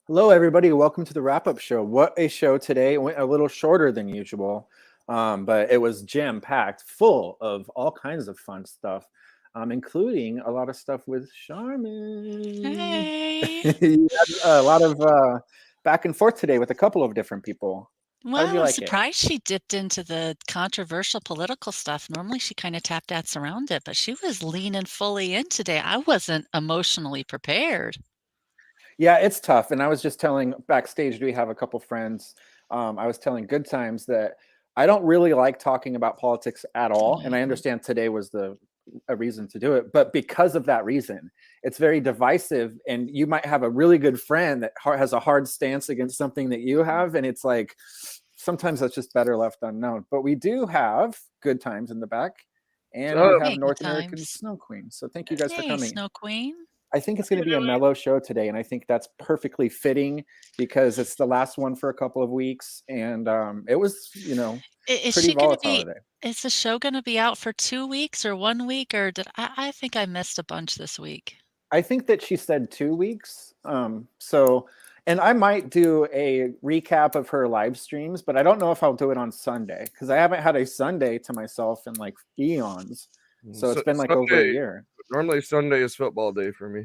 Hello, everybody. Welcome to the Wrap Up Show. What a show today. It went a little shorter than usual, but it was jam-packed, full of all kinds of fun stuff, including a lot of stuff with Charmin. Hey. You had a lot of back and forth today with a couple of different people. How did Well, you I'm like it? surprised she dipped into the controversial political stuff. Normally, she kind of tap dance around it, but she was leaning fully in today. I wasn't emotionally prepared. Yeah, it's tough. And I was just telling backstage, we have a couple friends. I was telling Good Times that I don't really like talking about politics at all. And I Mhm. understand today was a reason to do it, but because of that reason, it's very divisive. And you might have a really good friend that has a hard stance against something that you have, and it's like sometimes that's just better left unknown. But we do have Good Times in the back, and we Oh, have Hey, good North American times. Snow Queen. So thank you guys for Hey, coming. Snow Queen. I think it's how going you to be a doing? mellow show today, and I think that's perfectly fitting because it's the last one for a couple of weeks, and it was, Is pretty she going to volatile be, today. is the show going to be out for 2 weeks or 1 week? Or I think I missed a bunch this week. I think that she said 2 weeks. So, and I might do a recap of her live streams, but I don't know if I'll do it on Sunday because I haven't had a Sunday to myself in like eons. So it's been like over a Sunday. year. Normally Sunday is football day for me.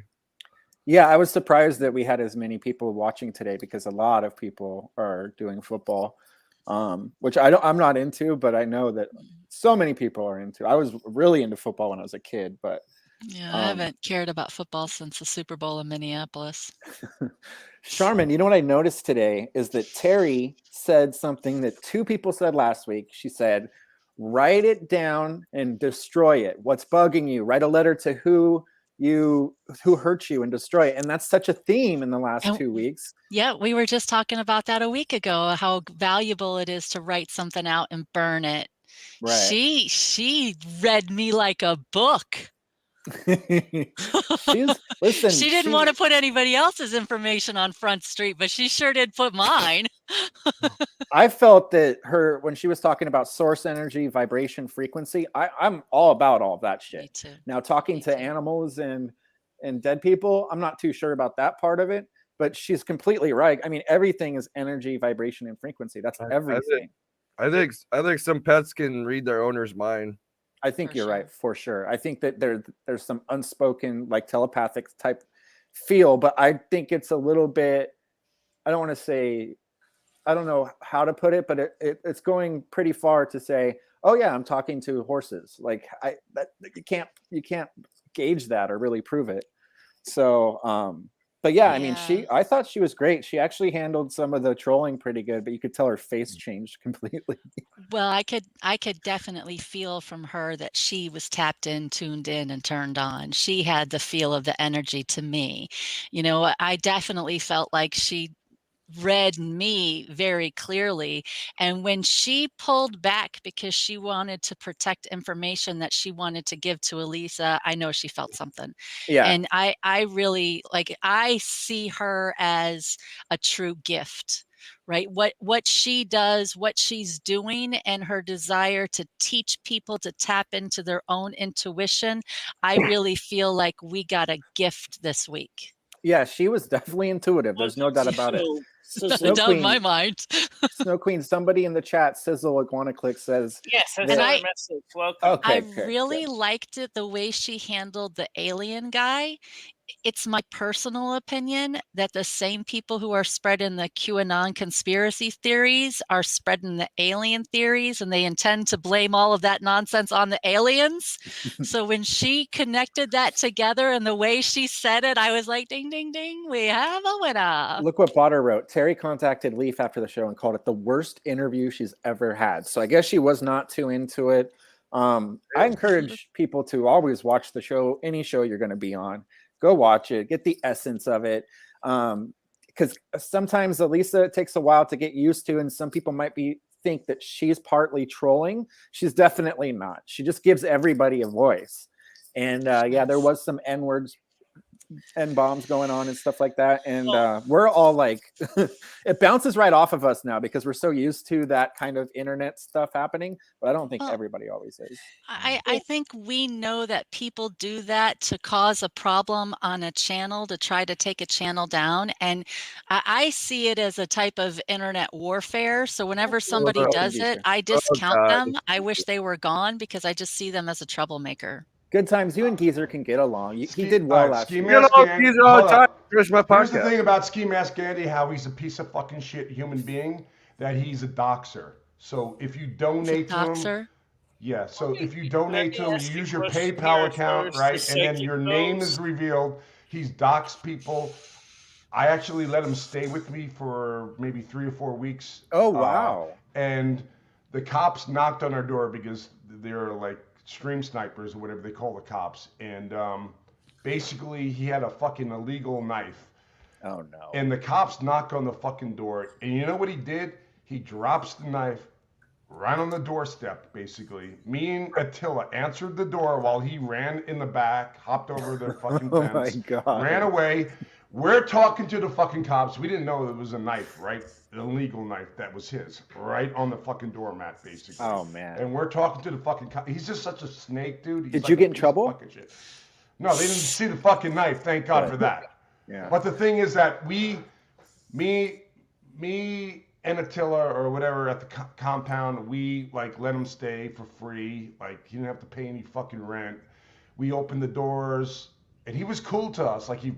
Yeah, I was surprised that we had as many people watching today because a lot of people are doing football, which I'm not into, but I know that so many people are into. I was really into football when I was a kid, but Yeah, I um, haven't cared about football since the Super Bowl in Minneapolis. Charmin, you know what I noticed today is that Terry said something that two people said last week. She said, write it down and destroy it. What's bugging you? Write a letter to who hurt you and destroy it. And that's such a theme in the last And 2 weeks. yeah, we were just talking about that a week ago, how valuable it is to write something out and burn it. Right. She read me like a book. She's listen, She didn't want to put anybody else's information on Front Street, but she sure did put mine. I felt that her when she was talking about source energy, vibration, frequency, I'm all about all of that Me shit. too. Now talking Me to too. animals and dead people, I'm not too sure about that part of it, but she's completely right. I mean, everything is energy, vibration, and frequency. That's I think everything. I think some pets can read their owner's mind. I For think you're right sure. for sure. I think that there's some unspoken like telepathic type feel, but I think it's a little bit I don't want to say I don't know how to put it, but it's going pretty far to say, oh yeah, I'm talking to horses. Like you can't gauge that or really prove it. So but yeah, I mean Yeah. I thought she was great. She actually handled some of the trolling pretty good, but you could tell her face changed completely. Well, I could definitely feel from her that she was tapped in, tuned in, and turned on. She had the feel of the energy to me. I definitely felt like she read me very clearly. And when she pulled back because she wanted to protect information that she wanted to give to Elisa, I know she felt something. Yeah. And I really like I see her as a true gift. Right? What she does, what she's doing, and her desire to teach people to tap into their own intuition, I really feel like we got a gift this week. Yeah, she was definitely intuitive. I There's no think doubt about it. so. No Snow Sizzle. doubt in my Queen, mind. Snow Queen, somebody in the chat, Sizzle Iguana Click says Yes, I And that saw her I message. Welcome. I okay, good, really good. liked it the way she handled the alien guy. It's my personal opinion that the same people who are spreading the QAnon conspiracy theories are spreading the alien theories, and they intend to blame all of that nonsense on the aliens. So when she connected that together and the way she said it, I was like, ding, ding, ding, we have a winner. Look what Botter wrote. Terry contacted Leaf after the show and called it the worst interview she's ever had. So I guess she was not too into it. I encourage people to always watch the show, any show you're going to be on. Go watch it, get the essence of it. Because sometimes Elisa it takes a while to get used to, and some people might think that she's partly trolling. She's definitely not. She just gives everybody a voice. And yeah, there Yes. was some N words bombs going on and stuff like that. And we're all like, it bounces right off of us now because we're so used to that kind of internet stuff happening. But I don't think everybody always is. I think we know that people do that to cause a problem on a channel, to try to take a channel down. And I see it as a type of internet warfare. So whenever somebody does it, I discount them. I wish they were gone because I just see them as a troublemaker. Good times. You and Geezer can get along. He did well last year. Here's the thing about Ski Mask Andy, how he's a piece of fucking shit human being, that he's a doxer. So if you donate to him, so if you donate to him, you use your PayPal account, right? And then your name is revealed. He's doxed people. I actually let him stay with me for maybe 3 or 4 weeks. Oh, wow. And the cops knocked on our door because they're like stream snipers or whatever they call the cops. And basically he had a fucking illegal knife. Oh, no. And the cops knock on the fucking door. And you know what he did? He drops the knife right on the doorstep, basically. Me and Attila answered the door while he ran in the back, hopped over the fucking fence, oh my God. Ran away. We're talking to the fucking cops. We didn't know it was a knife, right? An illegal knife that was his, right on the fucking doormat, basically. Oh, man. And we're talking to the fucking cops. He's just such a snake, dude. He's Did you get in trouble? No, they didn't see the fucking knife. Thank God for that. Yeah. But the thing is that me and Attila or whatever at the compound, we like let him stay for free. Like he didn't have to pay any fucking rent. We opened the doors and he was cool to us. Like he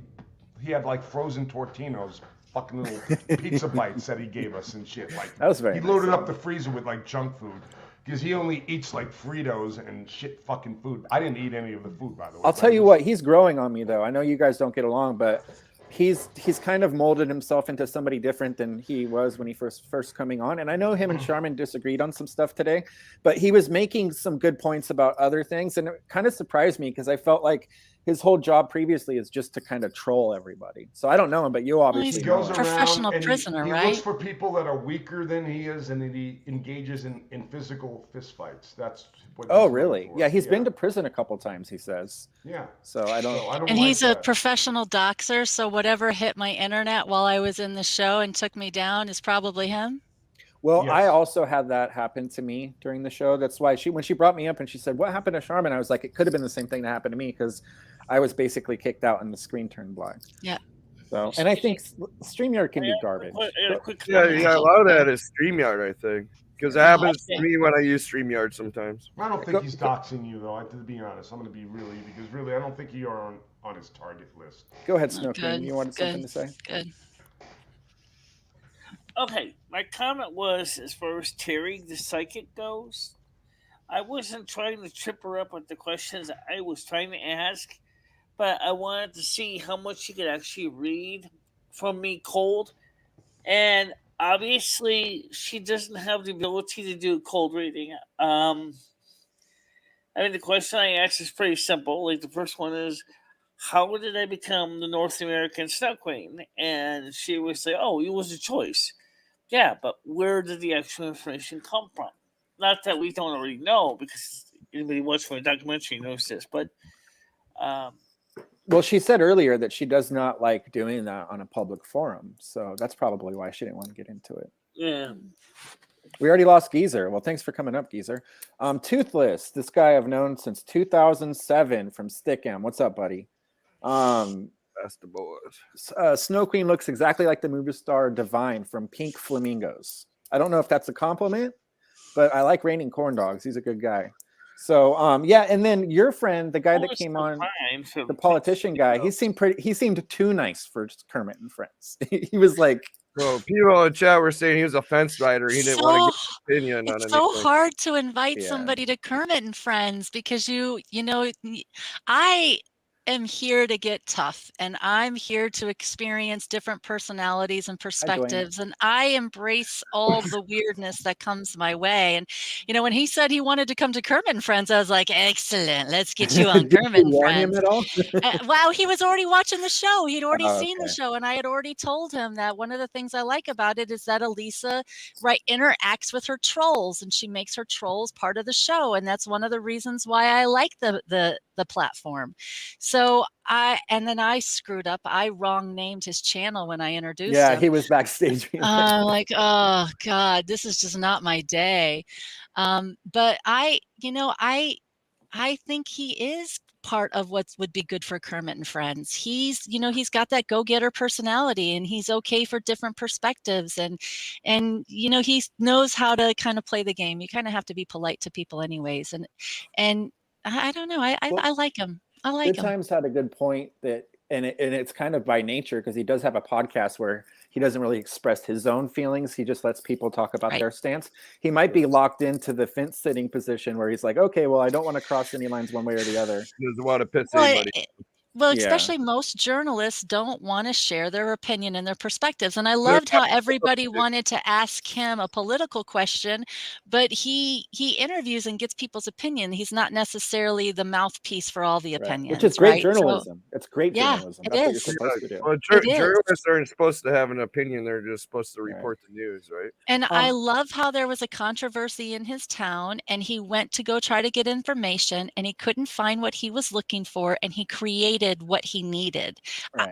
had like frozen Tortinos, fucking little pizza bites that he gave us and shit. Like that was very he loaded up the freezer with like junk food. Because he only eats like Fritos and shit fucking food. I didn't eat any of the food, by the way. I'll tell you what, he's growing on me though. I know you guys don't get along, but he's kind of molded himself into somebody different than he was when he first coming on. And I know him and Charmin disagreed on some stuff today, but he was making some good points about other things. And it kind of surprised me because I felt like his whole job previously is just to kind of troll everybody. So I don't know him, but you obviously he goes know him. Professional prisoner, he right? looks for people that are weaker than he is, and then he engages in physical fistfights. That's what. Oh, really? Yeah, he's been to prison a couple times, he says. Yeah. So I don't. And he's a professional doxer, so whatever hit my internet while I was in the show and took me down is probably him. Well, yes. I also had that happen to me during the show. That's why when she brought me up and she said, "What happened to Charmin?" I was like, it could have been the same thing that happened to me because I was basically kicked out and the screen turned black. Yeah. So, and I think StreamYard can be garbage. Yeah, a lot of that is StreamYard, I think. Because it happens to me when I use StreamYard sometimes. I don't think he's doxing you, though. To be honest, I'm going to be because really, I don't think you are on his target list. Go ahead, Snow Queen. You wanted something to say? Good. Okay, my comment was as far as Terry the psychic goes, I wasn't trying to trip her up with the questions I was trying to ask, but I wanted to see how much she could actually read from me cold. And obviously, she doesn't have the ability to do cold reading. I mean, the question I asked is pretty simple. Like, the first one is, how did I become the North American Snow Queen? And she was like, oh, it was a choice. Yeah, but where did the actual information come from? Not that we don't already know, because anybody watching a documentary knows this, but... well, she said earlier that she does not like doing that on a public forum, so that's probably why she didn't want to get into it. Yeah. We already lost Geezer. Well, thanks for coming up, Geezer. Toothless, this guy I've known since 2007 from Stickham. What's up, buddy? That's the boys. Snow Queen looks exactly like the movie star Divine from Pink Flamingos. I don't know if that's a compliment, but I like Raining Corn Dogs. He's a good guy. So, yeah, and then your friend, the guy that came on, the politician guy, he seemed too nice for Kermit and Friends. He was like... Well, people in chat were saying he was a fence rider. He didn't want to give an opinion on anything. It's so hard to invite somebody to Kermit and Friends because you know, I am here to get tough, and I'm here to experience different personalities and perspectives, and I embrace all the weirdness that comes my way. And you know, when he said he wanted to come to Kermit and Friends, I was like, excellent, let's get you on Kermit and Friends. Wow, he was already watching the show. He'd already seen the show, and I had already told him that one of the things I like about it is that Elisa interacts with her trolls, and she makes her trolls part of the show, and that's one of the reasons why I like the platform. So then I screwed up. I wrong named his channel when I introduced Yeah, him. he was backstage. Like, oh God, this is just not my day. But I think he is part of what would be good for Kermit and Friends. He's got that go-getter personality, and he's okay for different perspectives, and he knows how to kind of play the game. You kind of have to be polite to people anyways. And I don't know. I like him. I like him. Good Times had a good point that, and it's kind of by nature, because he does have a podcast where he doesn't really express his own feelings. He just lets people talk about their stance. He might be locked into the fence sitting position where he's like, okay, well, I don't want to cross any lines one way or the other. He doesn't want to piss anybody. Well, especially most journalists don't want to share their opinion and their perspectives. And I loved how everybody wanted to ask him a political question, but he interviews and gets people's opinion. He's not necessarily the mouthpiece for all the opinions. Which is great journalism. It's great journalism. That's what you're supposed to do. Well, journalists aren't supposed to have an opinion. They're just supposed to report the news, right? And I love how there was a controversy in his town, and he went to go try to get information, and he couldn't find what he was looking for, and he created what he needed.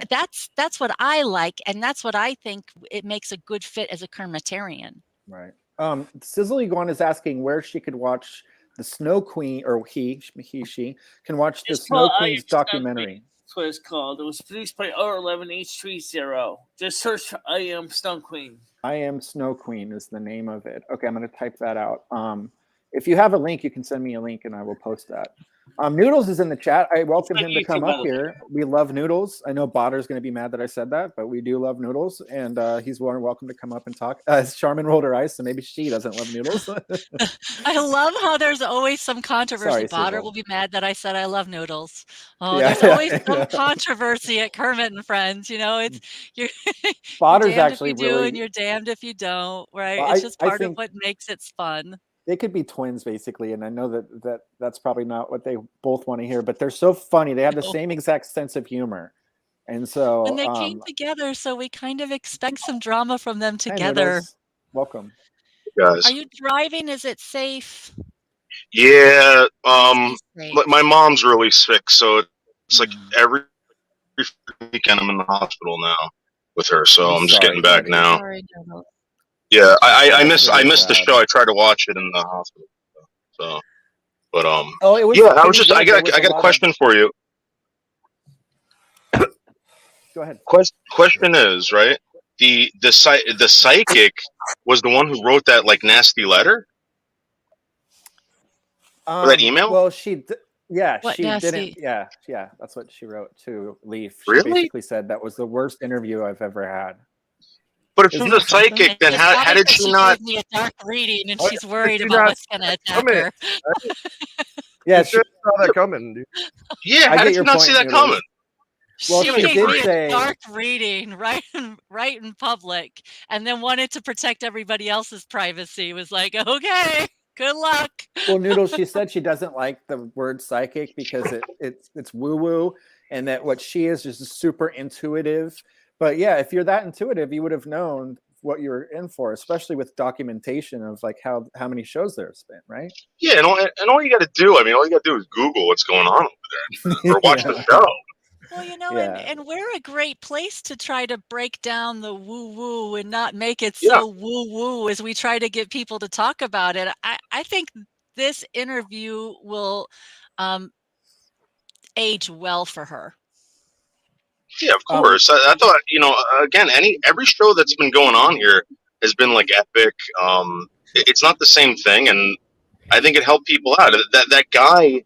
That's what I like, and that's what I think it makes a good fit as a Kermitarian. Right. Sizzle Iguana is asking where she could watch the Snow Queen, or she can watch the Snow Queen's documentary. That's what it's called. It was produced by R11H30. Just search for I Am Snow Queen. I Am Snow Queen is the name of it. Okay, I'm going to type that out. If you have a link, you can send me a link and I will post that. Noodles is in the chat. I welcome him to come up here. We love Noodles. I know Bodder's going to be mad that I said that, but we do love Noodles, and he's more than welcome to come up and talk. Charmin rolled her eyes, so maybe she doesn't love Noodles. I love how there's always some controversy. Bodder will be mad that I said I love Noodles. There's always some controversy at Kermit and Friends. It's you're Bodder's damned actually if you do really, and you're damned if you don't. Right? Well, it's just part of what makes it fun. They could be twins, basically, and I know that's probably not what they both want to hear, but they're so funny. They have the same exact sense of humor, and so and they came together, so we kind of expect some drama from them together. Welcome, guys. Are you driving? Is it safe? Yeah, my mom's really sick, so it's like every weekend I'm in the hospital now with her, so I'm just getting back now. Sorry, yeah, I missed the show. I tried to watch it in the hospital, so but I got a question for you. Go ahead. Question is, right? The psychic was the one who wrote that like nasty letter. Or that email? Well, she nasty? didn't. Yeah, that's what she wrote to Leaf. She really? basically said that was the worst interview I've ever had. But if she's a psychic, then how did she not? Gave me a dark reading, and she's worried about what's going to attack her. Yeah, she saw that coming. Dude. Yeah, how did you not see that coming? Well, she gave me a dark reading right in public, and then wanted to protect everybody else's privacy. Was like, okay, good luck. Well, Noodles, she said she doesn't like the word psychic because it's woo woo, and that what she is just super intuitive. But yeah, if you're that intuitive, you would have known what you're in for, especially with documentation of like how many shows there's been, right? Yeah, and all you got to do, all you got to do is Google what's going on over there, or watch the show. Well, and we're a great place to try to break down the woo-woo and not make it so woo-woo as we try to get people to talk about it. I think this interview will age well for her. Yeah, of course. I thought, again, every show that's been going on here has been like epic. It's not the same thing, and I think it helped people out. That guy,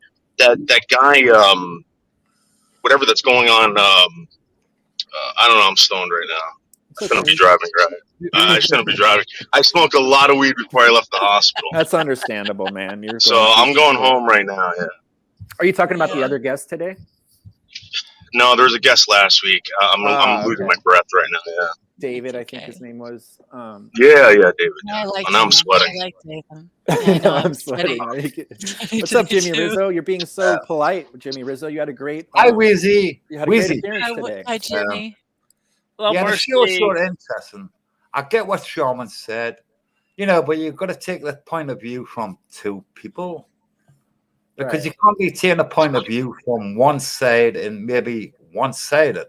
whatever that's going on. I don't know. I'm stoned right now. I shouldn't be driving, right? I shouldn't be driving. I smoked a lot of weed before I left the hospital. That's understandable, man. I'm going home right now. Yeah. Are you talking about the other guest today? No, there was a guest last week. I'm losing my breath right now. Yeah. David, I think his name was. Yeah, David. I like now I'm sweating. I like David. I'm sweating. What's up, Jimmy Rizzo? You're being so polite, Jimmy Rizzo. You had a great. Hi, Wheezy. You had a great appearance today. Hi, Jimmy. Well, the show was sort of interesting. I get what Sharman said, but you've got to take the point of view from two people. Because you can't be taking a point of view from one side and maybe one-sided.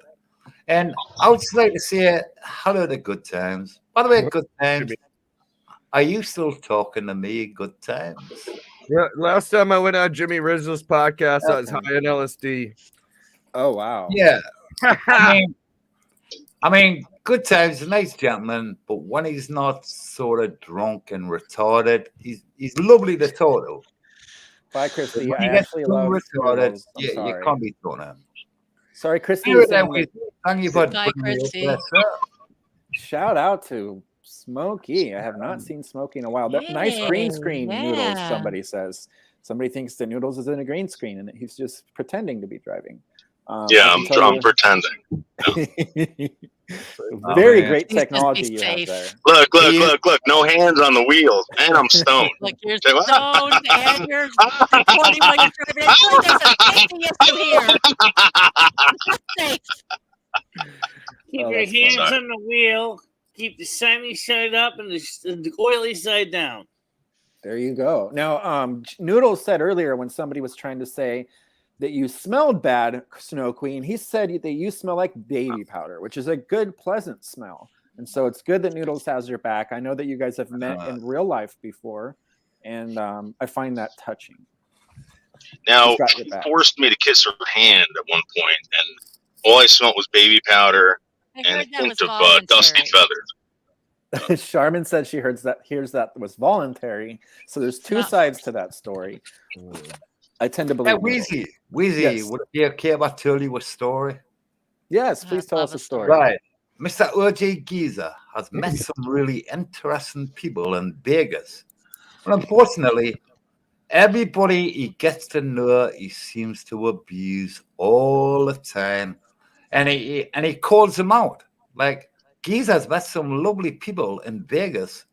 And I would just like to say hello to Good Times. By the way, Good Times, are you still talking to me, Good Times? Yeah, last time I went on Jimmy Rizzo's podcast, I was high on LSD. Oh wow. Yeah. I mean, Good Times, a nice gentleman, but when he's not sort of drunk and retarded, he's lovely to talk to. Bye, Christy. When I he gets actually too love retarded, Noodles. I'm you sorry. can't be doing him. Sorry, Christy. Thank you for Bye, bringing me up Christy. there, sir. Shout out to Smokey. I have not seen Smokey in a while. Nice green screen Noodles, somebody says. Somebody thinks the Noodles is in a green screen and he's just pretending to be driving. I'm pretending. Very great technology you have there. Look. No hands on the wheels. And I'm stoned. Look, you're stoned and you're recording while you're driving. It really doesn't safety issue here. Keep your hands on the wheel. Keep the sunny side up and the oily side down. There you go. Now, Noodles said earlier when somebody was trying to say that you smelled bad, Snow Queen, he said that you smell like baby powder, which is a good, pleasant smell. And so it's good that Noodles has your back. I know that you guys have met in real life before, and I find that touching. Now, she forced me to kiss her hand at one point, and all I smelled was baby powder and a hint of dusty feathers. Charmin said she hears that was voluntary. So there's two sides to that story. I tend to believe. Wheezy, yes. Would it be okay if I tell you a story? Yes, please tell us a story. Right. Mr. O.J. Giza has met some really interesting people in Vegas. But unfortunately, everybody he gets to know, he seems to abuse all the time. And he calls them out. Like, Giza's met some lovely people in Vegas.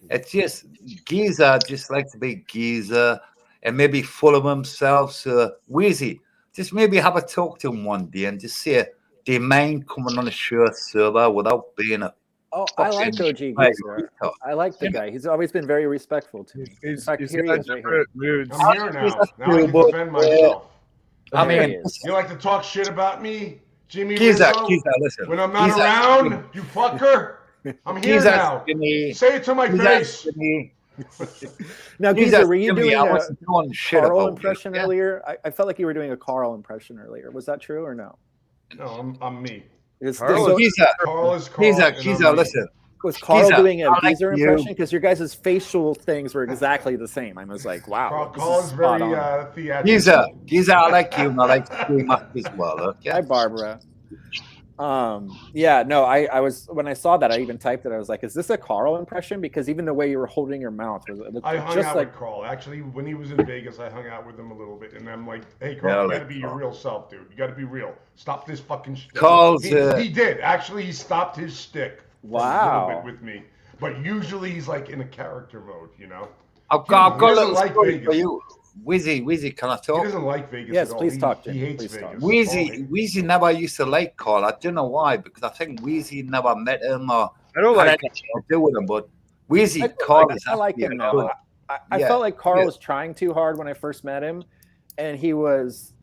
It's just, Giza just likes to be Giza and maybe full of himself. So, Wheezy, just maybe have a talk to him one day and just say, do you mind coming on a show server without being a... Oh, I like OG Giza. I like the guy. He's always been very respectful to me. In fact, here he is right here. I'm here now. Now I can defend myself. I mean, you like to talk shit about me, Jimmy Giza, Rizzo? listen. When I'm not around, you fucker. I'm here now. Say it to my face. Now, Giza, were you doing a Carl about impression earlier? I felt like you were doing a Carl impression earlier. Was that true or no? No, I'm me. Carl is Carl. Giza, listen. Was Carl doing a Geezer impression? Because your guys' facial things were exactly the same. I was like, wow. Carl is very theatrical. Giza, I like you, and I like Scream Up as well. Okay? Hi, Barbara. Yeah, no, I was, when I saw that, I even typed it. I was like, is this a Carl impression? Because even the way you were holding your mouth, it looked I hung just out like with Carl. Actually, when he was in Vegas, I hung out with him a little bit, and I'm like, hey, Carl, you got to be your real self, dude. You got to be real. Stop this fucking shit. He did. Actually, he stopped his shtick. Wow. A little bit with me. But usually he's like in a character mode, you know? I've got a little story for you. Wheezy, can I talk? He doesn't like Vegas yes, at all. Please talk, Jim. He hates please Vegas. Wheezy never used to like Carl. I don't know why, because I think Wheezy never met him or I don't like anything to do with him. But Wheezy, Carl is I like him now. I felt like Carl was trying too hard when I first met him, and he was.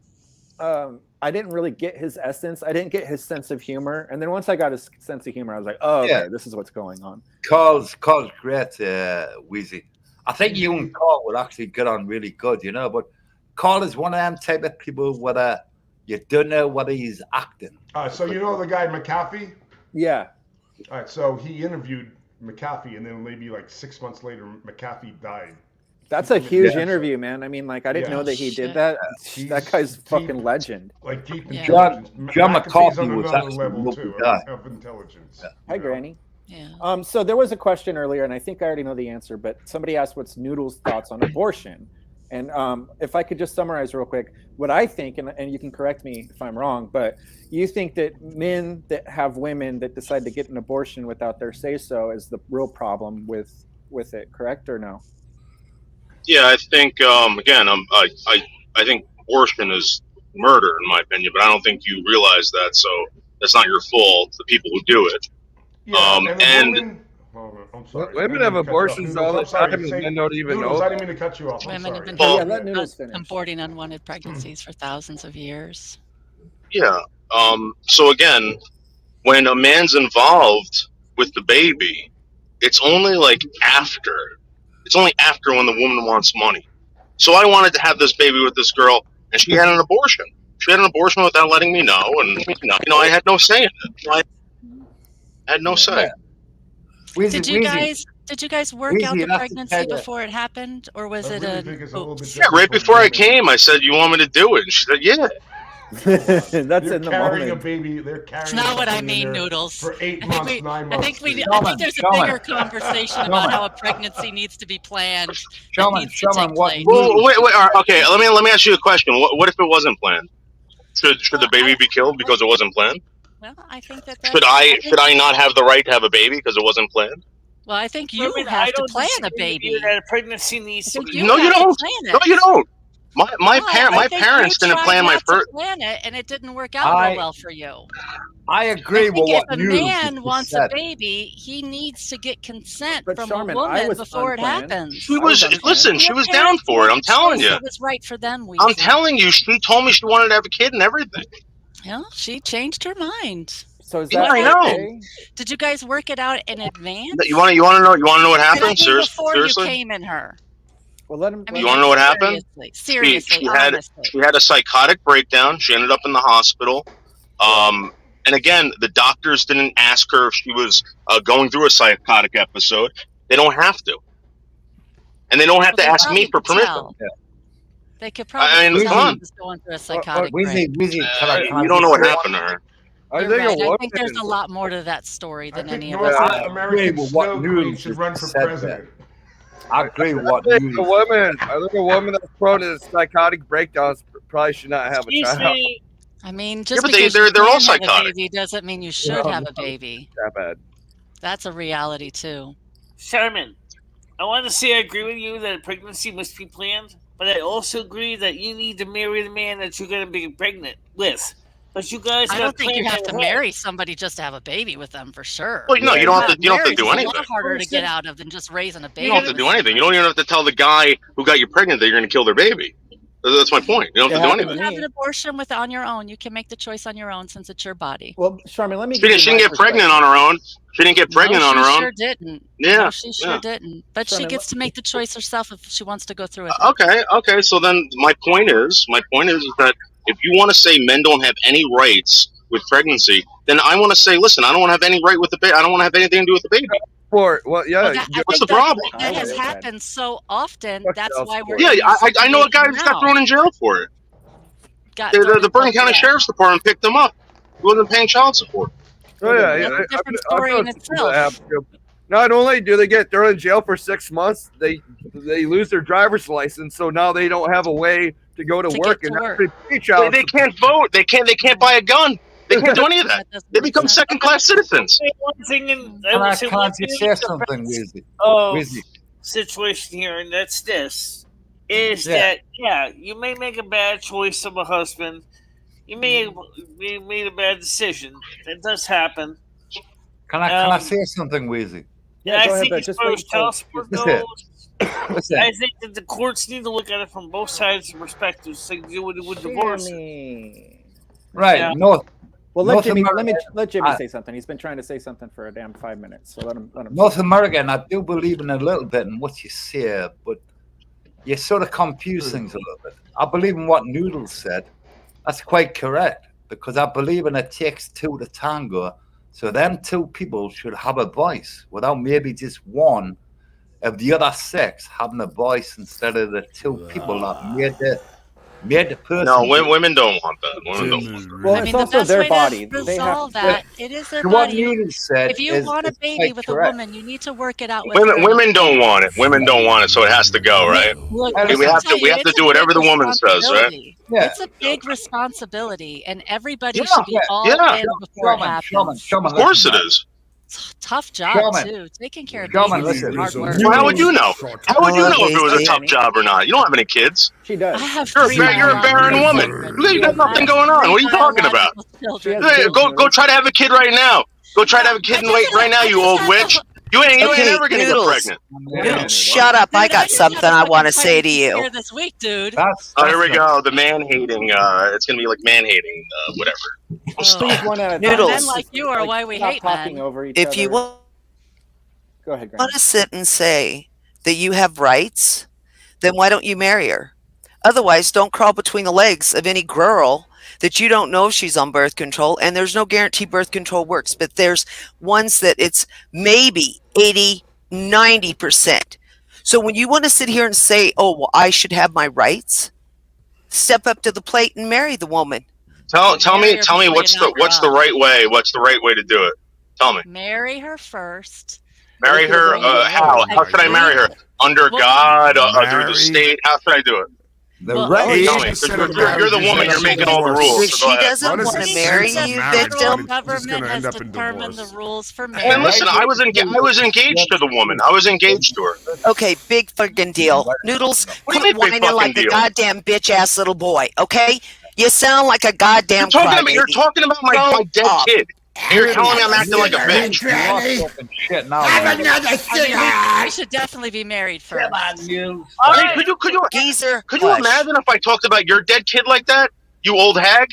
I didn't really get his essence. I didn't get his sense of humor. And then once I got his sense of humor, I was like, oh, okay, this is what's going on. Carl's great, Wheezy. I think you and Carl would actually get on really good, you know. But Carl is one of them type of people where you don't know whether he's acting. So you know the guy McAfee? Yeah. All right, so he interviewed McAfee, and then maybe like 6 months later, McAfee died. That's a huge interview, man. I mean, like, I didn't know that he did that. That guy's fucking legend. Like deep intelligence. John McCarthy was actually level too of intelligence. Hi, Granny. Yeah. So there was a question earlier, and I think I already know the answer, but somebody asked what's Noodles' thoughts on abortion. And if I could just summarize real quick, what I think, and you can correct me if I'm wrong, but you think that men that have women that decide to get an abortion without their say-so is the real problem with it, correct or no? Yeah, I think again, I think abortion is murder in my opinion, but I don't think you realize that. So that's not your fault. The people who do it. Yeah, and I'm sorry. Women have abortions all the time, and men don't even know. I didn't mean to cut you off. I'm Women have sorry. been let Noodles finish. aborting unwanted pregnancies for thousands of years. Yeah. So again, when a man's involved with the baby, it's only like after. It's only after when the woman wants money. So I wanted to have this baby with this girl, and she had an abortion. She had an abortion without letting me know, and I had no say in it. I had no say. Did you guys work out the pregnancy before it happened, or was it Yeah, right before I came, I said, "You want me to do it?" And she said, "Yeah." That's in the carrying moment. a baby. They're carrying. It's not what I mean, Noodles. For 8 months, 9 months. I think there's a bigger conversation about how a pregnancy needs to be planned. Showman, what? Well, wait. All right, okay, let me ask you a question. What if it wasn't planned? Should the baby be killed because it wasn't planned? Well, I think that. Should I not have the right to have a baby because it wasn't planned? Well, I think you have to plan a baby. That a pregnancy needs to be. No, you don't. No, you don't. My parents didn't plan my first. Plan it, and it didn't work out real well for you. I agree with what if a man wants a baby, he needs to get consent from a woman before it happens. She was down for it. I'm telling you. It was right for them. I'm telling you, she told me she wanted to have a kid and everything. Well, she changed her mind. So is that I know. Did you guys work it out in advance? You want to know what happened? Before Seriously? you came in her. Well, let him. You want to know what happened? Seriously, she had a psychotic breakdown. She ended up in the hospital. And again, the doctors didn't ask her if she was going through a psychotic episode. They don't have to, and they don't have to ask me for permission. They could probably come on. Just going through a psychotic break. You don't know what happened to her. I think there's a lot more to that story than any of us. American Snow Queen should run for president. I agree with what I think a woman that's prone to psychotic breakdowns probably should not have a child. I mean, just because they're all psychotic. Have a baby doesn't mean you should have a baby. That bad. That's a reality too. Sherman, I want to say I agree with you that a pregnancy must be planned, but I also agree that you need to marry the man that you're going to be pregnant with. But you guys, I don't think you have to marry somebody just to have a baby with them for sure. Well, no, you don't have to do anything. It's a lot harder to get out of than just raising a baby. You don't have to do anything. You don't even have to tell the guy who got you pregnant that you're going to kill their baby. That's my point. You don't have to do anything. You have an abortion on your own. You can make the choice on your own since it's your body. Well, Charmin, let me. She didn't get pregnant on her own. She didn't get pregnant on her own. She sure didn't. Yeah, no, she sure didn't. But Charmin, she gets to make the choice herself if she wants to go through it. Okay. So then my point is that if you want to say men don't have any rights with pregnancy, then I want to say, listen, I don't want to have any right with the baby. I don't want to have anything to do with the baby. What's the problem? That has happened so often. That's why we're. Yeah, I know a guy who got thrown in jail for it. The Bergen County Sheriff's Department picked him up. He wasn't paying child support. That's a different story in itself. Not only do they get thrown in jail for 6 months, they lose their driver's license, so now they don't have a way to go to work and pay child. They can't vote. They can't buy a gun. They can't do any of that. They become second-class citizens. Can I just say something, Wizzy? Situation here, and that's this: that you may make a bad choice of a husband. You may have made a bad decision. That does happen. Can I say something, Wizzy? Yeah, I think as far as child support goes, I think that the courts need to look at it from both sides of perspectives, like you would with divorce. Right. Yeah. No. Well, let Jimmy say something. He's been trying to say something for a damn 5 minutes. So let him. North America, and I do believe in a little bit in what you say, but you sort of confuse things a little bit. I believe in what Noodles said. That's quite correct, because I believe in it takes two to tango. So them two people should have a voice without maybe just one of the other sex having a voice instead of the two people that made the person. No, women don't want that. Women don't want that. Well, it's also their body. It is their body. If you want a baby with a woman, you need to work it out with women don't want it. Women don't want it, so it has to go, right? Look, we have to do what every the woman says, right? Yeah. It's a big responsibility, and everybody should be all in before it happens. Of course it is. It's a tough job, too. Taking care of babies is hard work. Well, how would you know? How would you know if it was a tough job or not? You don't have any kids. She does. I have you're a barren woman. You got nothing going on. What are you talking about? Go try to have a kid right now. Go try to have a kid right now, you old witch. You ain't ever gonna Noodles. get pregnant. Noodles, shut up. I got something I want to say to you. Here this week, dude. Oh, here we go. The man hating. It's gonna be like man hating. Whatever. Please, one at a time. Noodles. Men like you are why we Stop hate talking men. over each If other. you want Go ahead, Granny. to sit and say that you have rights, then why don't you marry her? Otherwise, don't crawl between the legs of any girl that you don't know if she's on birth control, and there's no guarantee birth control works, but there's ones that it's maybe 80, 90%. So when you want to sit here and say, oh, well, I should have my rights, step up to the plate and marry the woman. Tell me what's the right way? What's the right way to do it? Tell me. Marry her first. Marry her? How? How should I marry her? Under God? Through the state? How should I do it? The Tell me. 'Cause You're the woman. You're making all the rules. If So she go ahead. doesn't want to marry you, victim, Government has determined the rules for And marriage. listen, I was engaged to the woman. I was engaged to her. okay, big fucking deal. Noodles, What do you quit mean, big whining like fucking a deal? goddamn bitch ass little boy, okay? You sound like a goddamn You're talking about my dead up. kid. And you're telling me I'm acting like a bitch. Shit now. You should definitely be married first. Come on, you. Hey, could you Geezer, imagine if I talked about your dead kid like that? You old hag.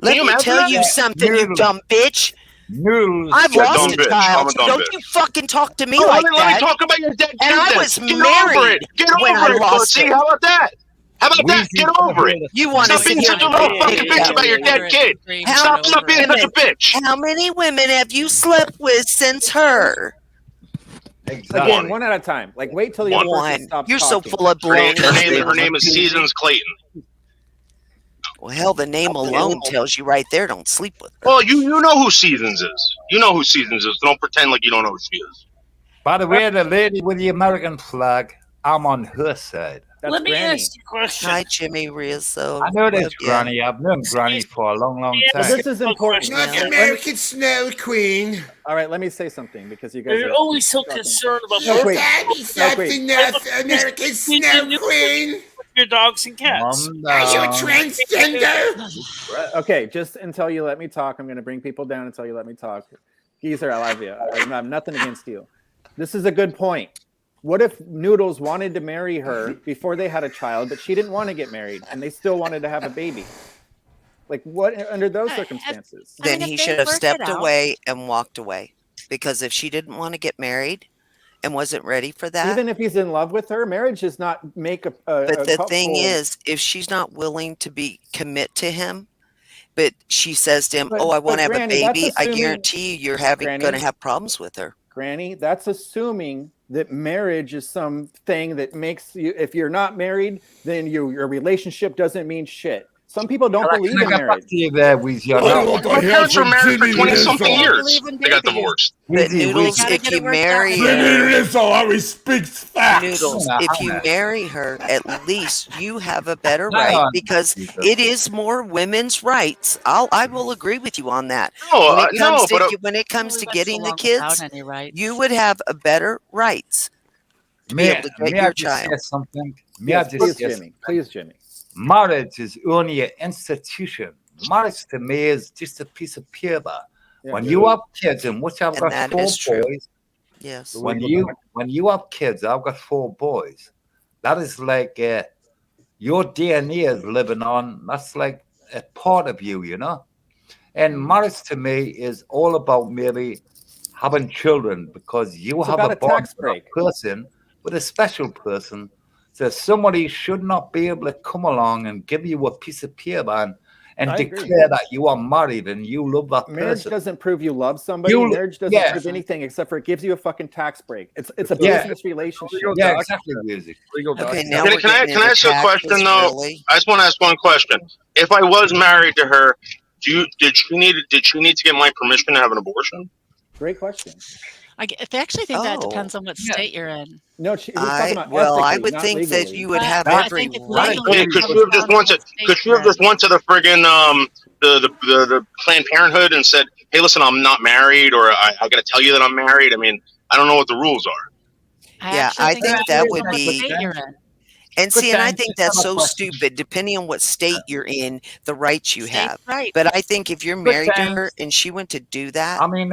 let you me imagine tell that? you something, you Noodles. dumb bitch. Noodles. I've You're a lost dumb a bitch. I'm child, a so dumb don't bitch. you fucking talk to me Oh, like let me that. talk about your dead kid. And I then. was Get over married it. Get when over I it, lost pussy. her. How about that? How about that? Get over it. You want to Stop sit being here such a and little fucking bitch bitch out. about your dead kid. Stop being such a bitch. How many women have you slept with since her? Exactly. Again, one at a time. Like, wait till the other person One. stops You're so talking. full of Her name, baloney. her name is Seasons Clayton. Well, hell, the name alone tells you right there. Don't sleep with her. Well, you know who Seasons is. You know who Seasons is. Don't pretend like you don't know who she is. By the way, the lady with the American flag, I'm on her side. That's Let me Granny. ask you a question. Hi, Jimmy Rizzo. I know this, Love ya. Granny. I've known Granny for a long, long Yes. But time. this is important. North Let me- American Snow Queen. all right, let me say something because you guys You're are always so talking. concerned about No, wait. Tell me something, North American Snow Queen. your dogs and cats. Are you a transgender? Okay, just until you let me talk, I'm going to bring people down until you let me talk. Geezer, I love you. I have nothing against you. This is a good point. What if Noodles wanted to marry her before they had a child, but she didn't want to get married, and they still wanted to have a baby? Like, what under those circumstances? I mean, Then if he they should have work it stepped out. away and walked away. Because if she didn't want to get married and wasn't ready for that, Even if he's in love with her, marriage does not make a but the thing couple- is, if she's not willing to commit to him, but she says to him, But- "Oh, I want to but have a Granny, that's baby," I assuming- guarantee you're Granny? going to have problems with her. Granny, that's assuming that marriage is something that makes you, if you're not married, then your relationship doesn't mean shit. Some people don't believe in marriage. My parents were married for 20-something years. They got divorced. But Noodles, if you marry her, Noodles, if you marry her, at least you have a better right because it is more women's rights. I will agree with you on that. No, When it comes to getting the Without kids, any rights. you would have a better rights to be able to get your child. Something? Yes, please, Jimmy. Please, Jimmy. Marriage is only an institution. Marriage to me is just a piece of paper. Yeah. When you have kids, and which I've And got that 4 is true. boys. Yes. When you have kids, I've got 4 boys. That is like your DNA is living on. That's like a part of you, you know. And marriage to me is all about maybe having children because you It's have about a a bond tax with a break. person, with a special person. So somebody should not be able to come along and give you a piece of paper and I agree. declare that you are married and you love that Marriage person. doesn't prove you love somebody. Marriage doesn't prove anything except for it gives you a fucking tax break. It's a business relationship. Yeah, exactly. Music. Okay, now Can we're I getting into ask you a taxes, question though? really. I just want to ask one question. If I was married to her, did she need to get my permission to have an abortion? Great question. I actually think that Oh. depends on what state you're in. No, we're talking about I ethically, would not think that legally. you would have I every think it's right. legally Yeah, could she have just went to the friggin' the Planned Parenthood and said, "Hey, listen, I'm not married," or I got to tell you that I'm married. I mean, I don't know what the rules are. Yeah, I think that would what be. state you're in. And see, and I think that's Another so question. stupid, depending on what state you're in, the rights you State have. right. But I think if you're Good married to times. her and she went to do that, I mean,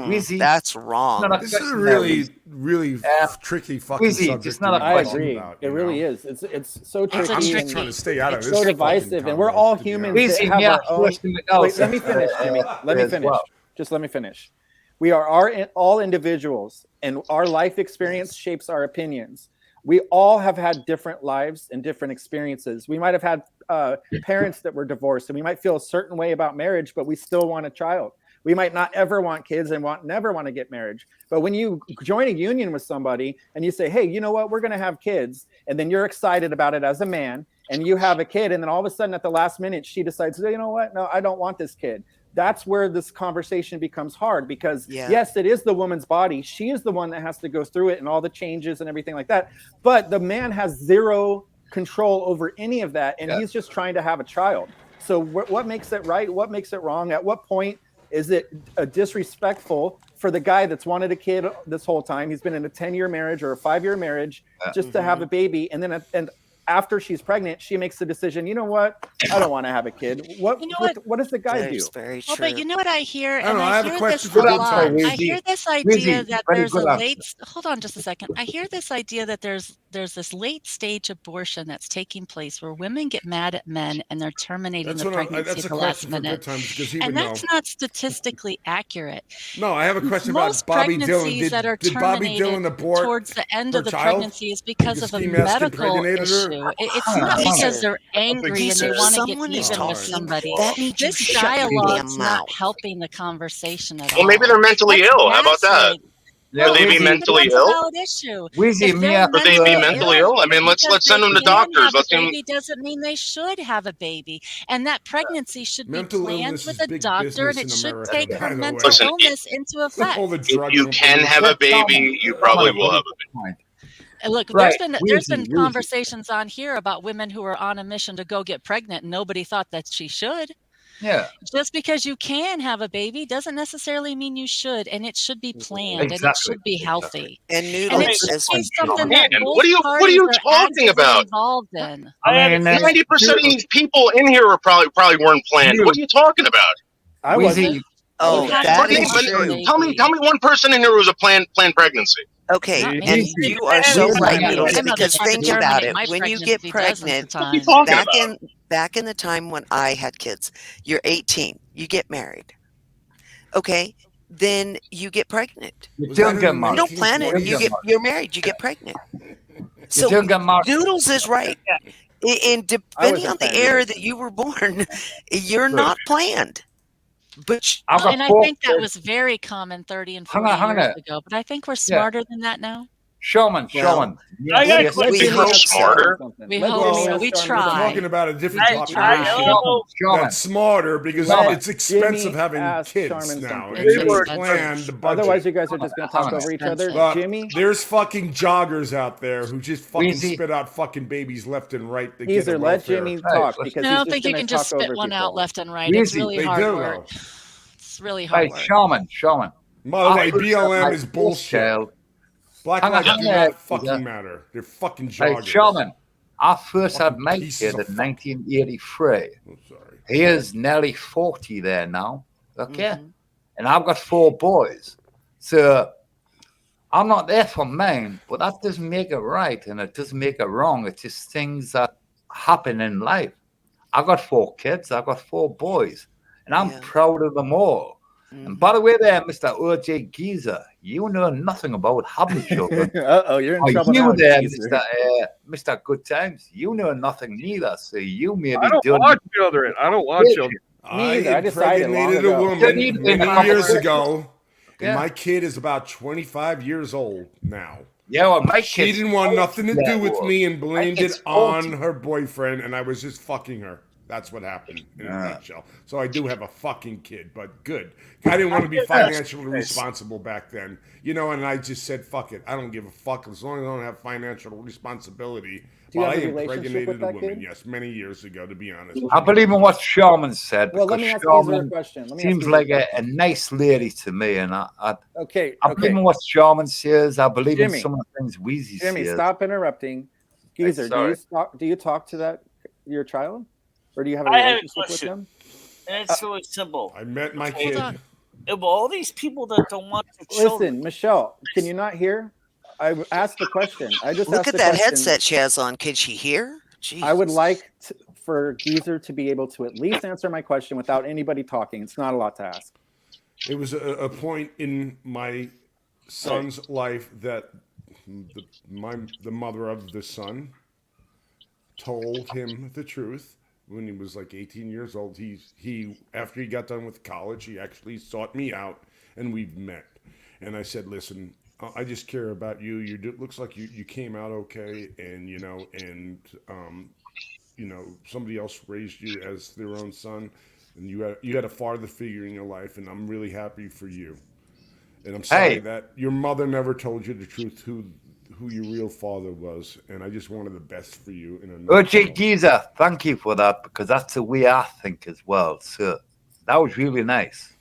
Wheezy, that's it's not wrong. a This is a question there, really, Wheezy. really tricky fucking Wheezy, subject. it's not a to I question. agree. about, it you really know? is. It's so tricky. I'm just tricky. trying to stay out of It's this. so fucking divisive, and we're combo, all to be humans honest. that Wheezy, have yeah, our own. question else, Wait, let me finish, Jimmy. Let me as finish. well. Just let me finish. We are all individuals, and our life experience shapes our opinions. We all have had different lives and different experiences. We might have had parents that were divorced, and we might feel a certain way about marriage, but we still want a child. We might not ever want kids and never want to get married. But when you join a union with somebody and you say, hey, you know what, we're going to have kids, and then you're excited about it as a man, and you have a kid, and then all of a sudden at the last minute, she decides, you know what, no, I don't want this kid. That's where this conversation becomes hard because yes, it is the woman's body. She is the one that has to go through it and all the changes and everything like that. But the man has zero control over any of that. And he's just trying to have a child. So what makes it right? What makes it wrong? At what point is it disrespectful for the guy that's wanted a kid this whole time? He's been in a 10-year marriage or a 5-year marriage just to have a baby. And then after she's pregnant, she makes the decision, you know what? I don't want to have a kid. What does the guy do? Very true. Well, but you know what I hear? I don't know. I have a question for for a lot. Good I hear this idea that there's a late. Hold on just a second. I hear this idea that there's this late stage abortion that's taking place where women get mad at men and they're terminating the pregnancy at the last minute. And that's not statistically accurate. No, I have a question Most about Bobby Dylan. pregnancies that are Did Bobby Dylan abort towards the end of the child? pregnancy is because of a medical issue. It's not because they're angry and they want to get even with somebody. This dialogue's not helping the conversation at all. Well, maybe they're mentally ill. How about that? Well, Could they be mentally that's ill? a valid issue. Could they be mentally ill? I mean, let's send them to doctors. Let's baby doesn't mean they should have a baby, and that pregnancy should be planned with a doctor, and it should take her mental illness into effect. If you can have a baby, you probably will have a baby. Look, there's been conversations on here about women who are on a mission to go get pregnant, and nobody thought that she should. Yeah. Just because you can have a baby doesn't necessarily mean you should, and it should be planned and it should be healthy. And And it should be something that both What are you parties talking actively about? involved in. I mean, 90% of these people in here are probably weren't planned. What are you talking about? I wasn't. Oh, that is true. Tell me one person in here who was a planned pregnancy. Okay, and you are so right, Noodles, because think about it. When you get pregnant, back in the time when I had kids, you're 18, you get married. Okay, then you get pregnant. You don't get married. You don't plan it. You're married. You get pregnant. So Noodles is right. And depending on the era that you were born, you're not planned. But and I think that was very common 30 and 40 years ago. But I think we're smarter than that now. Showman. We hope smarter. We hope so. We try. I'm talking about a different population that's smarter because it's expensive having kids now. Otherwise, you guys are just going to talk over each other. Jimmy, there's fucking joggers out there who just fucking spit out fucking babies left and right. Either let Jimmy talk because I don't think you can just spit one out left and right. It's really hard work. It's really hard work. Showman. By the way, BLM is bullshit. Black lives do not fucking matter. They're fucking joggers. Hey, Showman, I first had my kid in 1983. He is nearly 40 there now. Okay? And I've got 4 boys. So I'm not there for mine, but that doesn't make it right and it doesn't make it wrong. It's just things that happen in life. I got 4 kids. I got 4 boys. And I'm proud of them all. And by the way there, Mr. O.J. Geezer, you know nothing about having children. You're in trouble you now, there, Geezer. Mr. Good Times, you know nothing neither. So you may be I don't want children. I don't want children. Me either. I decided long impregnated a ago. woman many years ago, and my kid is about 25 years old now. Yeah, well, my she kid didn't want nothing to do with me and blamed it on her boyfriend, and I was just fucking her. That's what happened in a nutshell. So I do have a fucking kid, but good. I didn't want to be financially responsible back then. You know, and I just said, fuck it. I don't give a fuck as long as I don't have financial responsibility. Do you have I a relationship impregnated with a that woman, kid? yes, many years ago, to be honest. I believe in what Sherman said. Well, let me ask you a question. Seems like a nice lady to me, and I okay. believe in what Sherman says. I believe in Jimmy, some of the things Weezy says. Jimmy, stop interrupting. Geezer, do you talk to your child, or do you have a I have a relationship with question. them? And it's really simple. I met my kid. Of all these people that don't want their children, Listen, Michelle, can you not hear? I asked the question. I just Look asked at the that question. headset she has on. Can she hear? Jeez. I would like for Geezer to be able to at least answer my question without anybody talking. It's not a lot to ask. It was a point in my son's life that the mother of the son told him the truth when he was like 18 years old. He after he got done with college, he actually sought me out and we've met. And I said, listen, I just care about you. Looks like you came out okay, and somebody else raised you as their own son, and you had a father figure in your life, and I'm really happy for you. And I'm sorry that your mother never told you the truth, who your real father was, and I just wanted the best for you. Geezer, thank you for that, because that's the way I think as well. So that was really nice.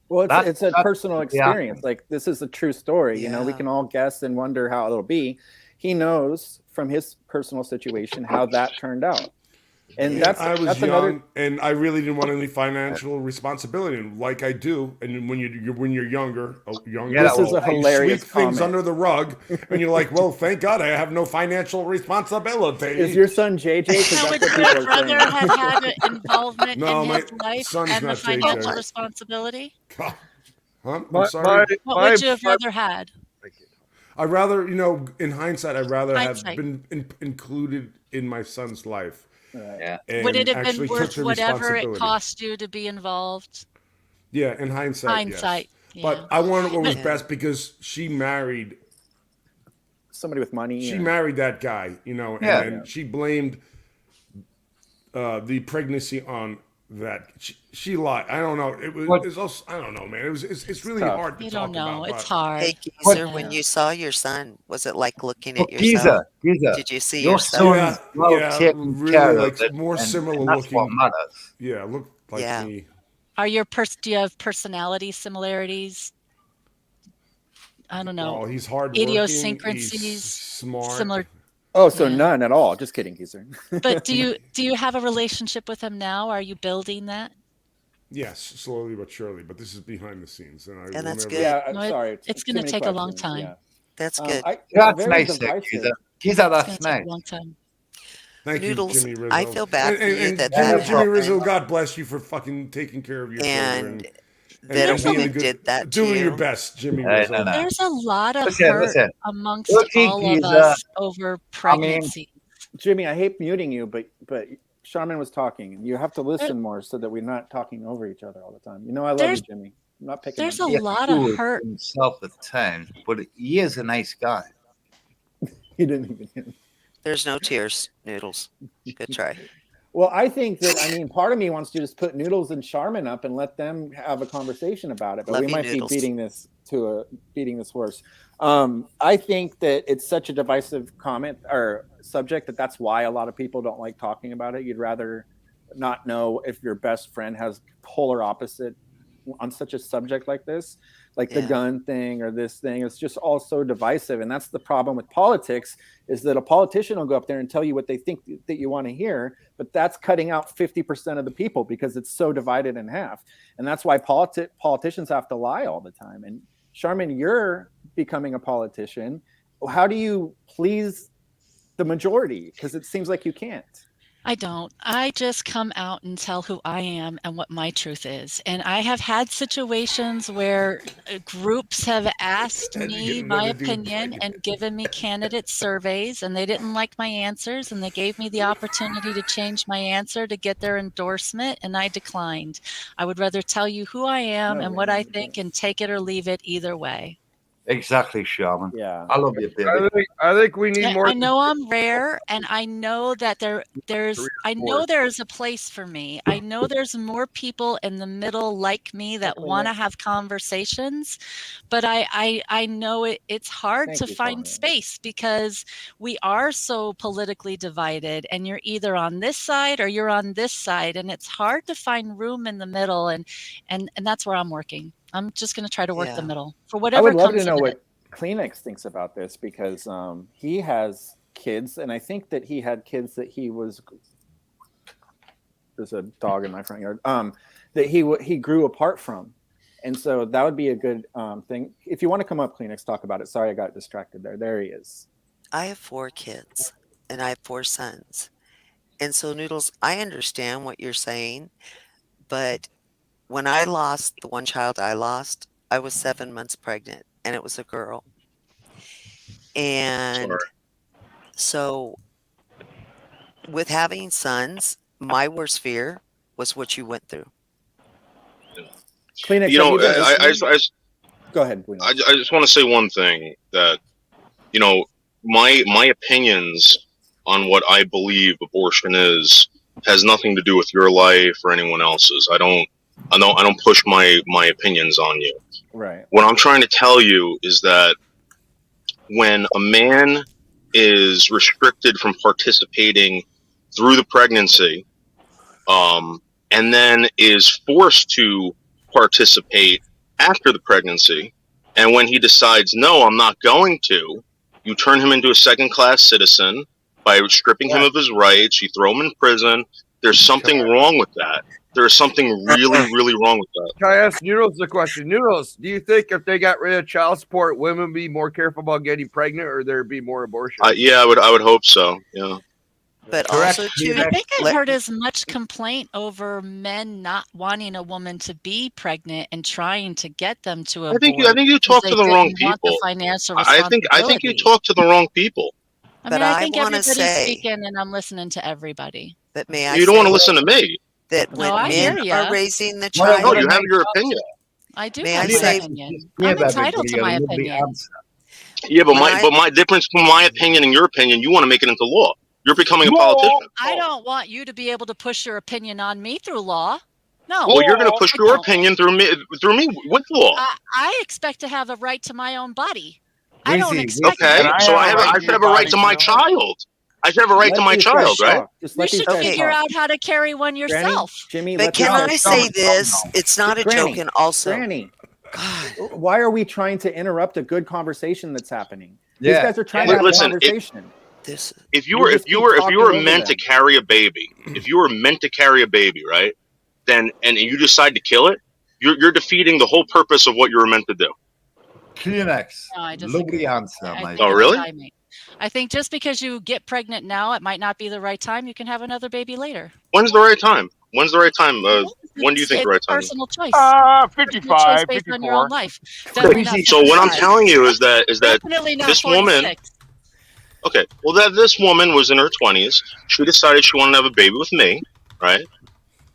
Well, it's a personal experience. Like, this is a true story. Yeah. You know, we can all guess and wonder how it'll be. He knows from his personal situation how that turned out. And I was young, and I really didn't want any financial responsibility, like I do. And when you're younger, this is a hilarious sweep things under the rug, and you're like, "Well, thank God I have no financial responsibility." Is your son JJ? Now, would your brother have had an involvement in his life son's and the not financial JJ. responsibility? Huh? I'm sorry. What would you have rather had? I'd rather, in hindsight, I'd rather have been included in my son's life. Yeah. Would it have been worth whatever it cost you to be involved? Yeah, in hindsight. Yes. Yeah. But I wanted what was best because she married somebody with money. She married that guy, and she blamed the pregnancy on that. She lied. I don't know. It's also, I don't know, man. It's really hard to talk about. It's hard. Hey, Geezer, when you saw your son, was it like looking at yourself? Geezer, did you see your yourself? son really like more and similar that's looking. what matters. Yeah, look like me. Are do you have personality similarities? I don't know. Oh, he's hardworking. Idiosyncrasies. He's smart. Similar. Oh, so none at all. Just kidding, Geezer. But do you have a relationship with him now? Are you building that? Yes, slowly but surely. But this is behind the scenes, and that's good. Yeah, I'm sorry. It's going to take a long time. Yeah. That's good. That's nice, Geezer. Geezer, that's nice. Take a long time. Thank Noodles, you, Jimmy Rizzo. I feel bad for you that Jimmy Rizzo, God bless you for fucking taking care of your children. That being did that to doing you. your best, Jimmy Rizzo. There's a lot of hurt amongst all of us over pregnancy. Jimmy, I hate muting you, but Charmin was talking, and you have to listen more so that we're not talking over each other all the time. I love you, Jimmy. I'm not picking. There's a lot of hurt himself at times, but he is a nice guy. He didn't even. There's no tears, Noodles. Good try. Well, I think that part of me wants to just put Noodles and Charmin up and let them have a conversation about it, but we might be beating this horse. I think that it's such a divisive comment or subject that's why a lot of people don't like talking about it. You'd rather not know if your best friend has polar opposite on such a subject like this, like the gun thing or this thing. It's just all so divisive, and that's the problem with politics, is that a politician will go up there and tell you what they think that you want to hear, but that's cutting out 50% of the people because it's so divided in half. And that's why politicians have to lie all the time. And Charmin, you're becoming a politician. How do you please the majority? Because it seems like you can't. I don't. I just come out and tell who I am and what my truth is. And I have had situations where groups have asked me my opinion and given me candidate surveys, and they didn't like my answers, and they gave me the opportunity to change my answer to get their endorsement, and I declined. I would rather tell you who I am and what I think and take it or leave it either way. Exactly, Shaman. Yeah, I love you, baby. I think we need more. I know I'm rare, and I know that there's a place for me. I know there's more people in the middle like me that want to have conversations, but I know it's hard to find space because we are so politically divided, and you're either on this side or you're on this side, and it's hard to find room in the middle, and that's where I'm working. I'm just going to try to work the middle for whatever comes. I would love to know what Kleenex thinks about this, because he has kids, and I think that he had kids that he was. There's a dog in my front yard. That he grew apart from, and so that would be a good thing. If you want to come up, Kleenex, talk about it. Sorry, I got distracted there. There he is. I have 4 kids, and I have 4 sons. And so, Noodles, I understand what you're saying, but when I lost the one child I lost, I was 7 months pregnant, and it was a girl. And so, with having sons, my worst fear was what you went through. Kleenex, go ahead. I just want to say one thing, that my opinions on what I believe abortion is has nothing to do with your life or anyone else's. I don't push my opinions on you. Right. What I'm trying to tell you is that when a man is restricted from participating through the pregnancy, and then is forced to participate after the pregnancy, and when he decides, no, I'm not going to, you turn him into a second-class citizen by stripping him of his rights. You throw him in prison. There's something wrong with that. There's something really, really wrong with that. Can I ask Noodles a question? Noodles, do you think if they got rid of child support, women would be more careful about getting pregnant, or there'd be more abortion? Yeah, I would hope so. Yeah. But also, too, I think I've heard as much complaint over men not wanting a woman to be pregnant and trying to get them to abort. I think you talk to the wrong people. The financial I think you talk to the wrong people. I think everybody's speaking, and I'm listening to everybody. But may I? You don't want to listen to me. That when men are raising the child, no, you have your opinion. I do. May have I say? my opinion. I'm entitled to my opinion. Yeah, but my difference from my opinion and your opinion, you want to make it into law. You're becoming a politician. I don't want you to be able to push your opinion on me through law. No. Well, you're going to push your opinion through me with law. I expect to have a right to my own body. I don't expect. Okay, so I should have a right to my child. I should have a right to my child, right? You should figure out how to carry one yourself. Jimmy, but can I say this? It's not a joke, and also, Granny, why are we trying to interrupt a good conversation that's happening? These guys are trying to have a conversation. If you were meant to carry a baby, right? Then and you decide to kill it, you're defeating the whole purpose of what you were meant to do. Kleenex. Lovely answer, Mike. Oh, really? I think just because you get pregnant now, it might not be the right time. You can have another baby later. When's the right time? When do you think the right time is? Personal choice. 55, based 54. on your own life. So what I'm telling you is that Definitely not this 46. woman. Okay, well, that this woman was in her 20s. She decided she wanted to have a baby with me, right?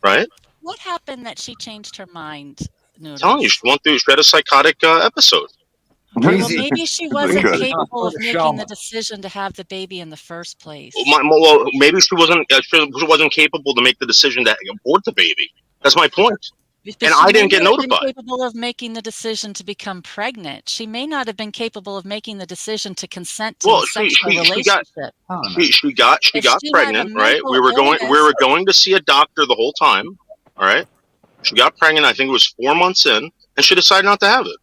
Right? What happened that she changed her mind? I'm telling you, she had a psychotic episode. Well, maybe she wasn't capable of making the decision to have the baby in the first place. Well, maybe she wasn't capable to make the decision to abort the baby. That's my point. And I didn't get notified. She may not have been capable of making the decision to become pregnant. She may not have been capable of making the decision to consent to a sexual relationship. She got pregnant, right? We were going to see a doctor the whole time, all right? She got pregnant, I think it was 4 months in, and she decided not to have it